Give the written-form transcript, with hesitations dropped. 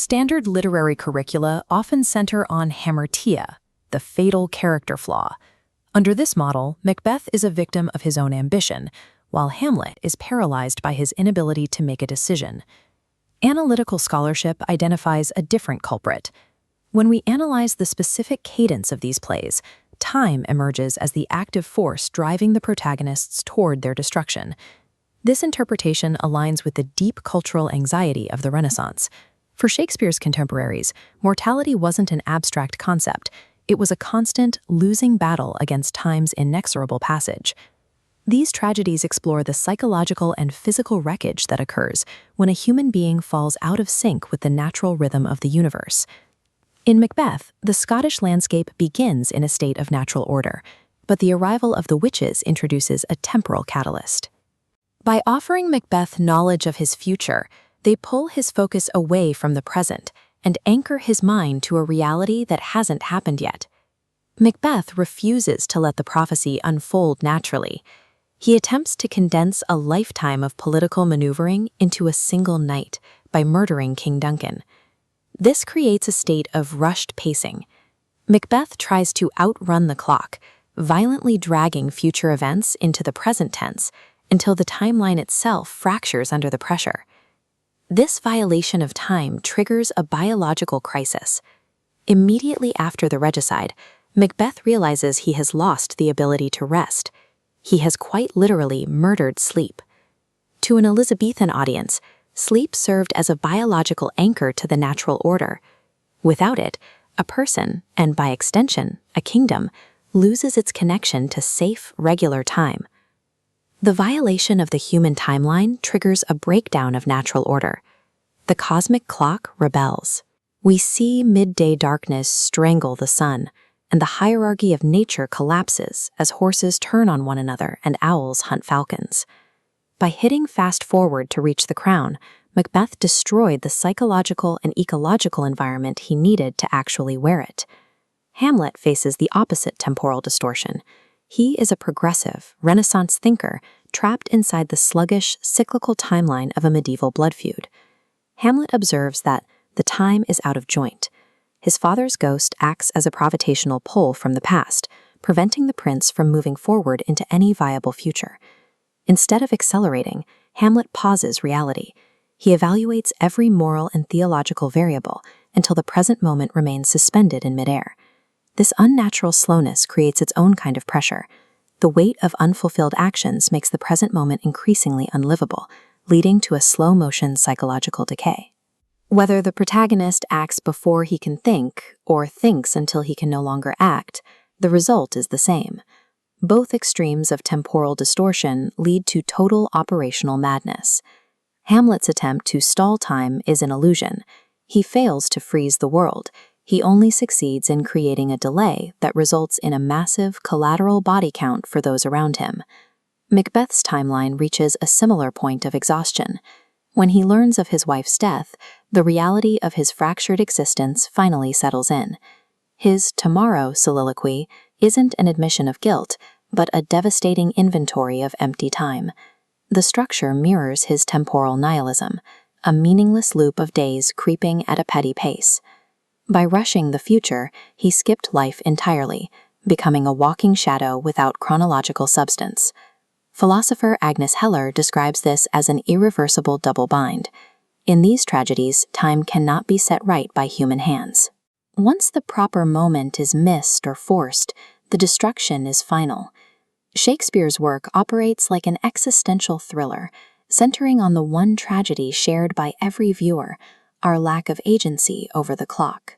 Standard literary curricula often center on Hamartia, the fatal character flaw. Under this model, Macbeth is a victim of his own ambition, while Hamlet is paralyzed by his inability to make a decision. Analytical scholarship identifies a different culprit. When we analyze the specific cadence of these plays, time emerges as the active force driving the protagonists toward their destruction. This interpretation aligns with the deep cultural anxiety of the Renaissance. For Shakespeare's contemporaries, mortality wasn't an abstract concept. It was a constant, losing battle against time's inexorable passage. These tragedies explore the psychological and physical wreckage that occurs when a human being falls out of sync with the natural rhythm of the universe. In Macbeth, the Scottish landscape begins in a state of natural order, but the arrival of the witches introduces a temporal catalyst. By offering Macbeth knowledge of his future, they pull his focus away from the present and anchor his mind to a reality that hasn't happened yet. Macbeth refuses to let the prophecy unfold naturally. He attempts to condense a lifetime of political maneuvering into a single night by murdering King Duncan. This creates a state of rushed pacing. Macbeth tries to outrun the clock, violently dragging future events into the present tense until the timeline itself fractures under the pressure. This violation of time triggers a biological crisis. Immediately after the regicide, Macbeth realizes he has lost the ability to rest. He has quite literally murdered sleep. To an Elizabethan audience, sleep served as a biological anchor to the natural order. Without it, a person, and by extension, a kingdom, loses its connection to safe, regular time. The violation of the human timeline triggers a breakdown of natural order. The cosmic clock rebels. We see midday darkness strangle the sun, and the hierarchy of nature collapses as horses turn on one another and owls hunt falcons. By hitting fast forward to reach the crown, Macbeth destroyed the psychological and ecological environment he needed to actually wear it. Hamlet faces the opposite temporal distortion. He is a progressive, Renaissance thinker trapped inside the sluggish, cyclical timeline of a medieval blood feud. Hamlet observes that the time is out of joint. His father's ghost acts as a gravitational pull from the past, preventing the prince from moving forward into any viable future. Instead of accelerating, Hamlet pauses reality. He evaluates every moral and theological variable until the present moment remains suspended in midair. This unnatural slowness creates its own kind of pressure. The weight of unfulfilled actions makes the present moment increasingly unlivable, leading to a slow-motion psychological decay. Whether the protagonist acts before he can think, or thinks until he can no longer act, the result is the same. Both extremes of temporal distortion lead to total operational madness. Hamlet's attempt to stall time is an illusion. He fails to freeze the world. He only succeeds in creating a delay that results in a massive collateral body count for those around him. Macbeth's timeline reaches a similar point of exhaustion. When he learns of his wife's death, the reality of his fractured existence finally settles in. His tomorrow soliloquy isn't an admission of guilt, but a devastating inventory of empty time. The structure mirrors his temporal nihilism, a meaningless loop of days creeping at a petty pace. By rushing the future, he skipped life entirely, becoming a walking shadow without chronological substance. Philosopher Agnes Heller describes this as an irreversible double bind. In these tragedies, time cannot be set right by human hands. Once the proper moment is missed or forced, the destruction is final. Shakespeare's work operates like an existential thriller, centering on the one tragedy shared by every viewer, our lack of agency over the clock.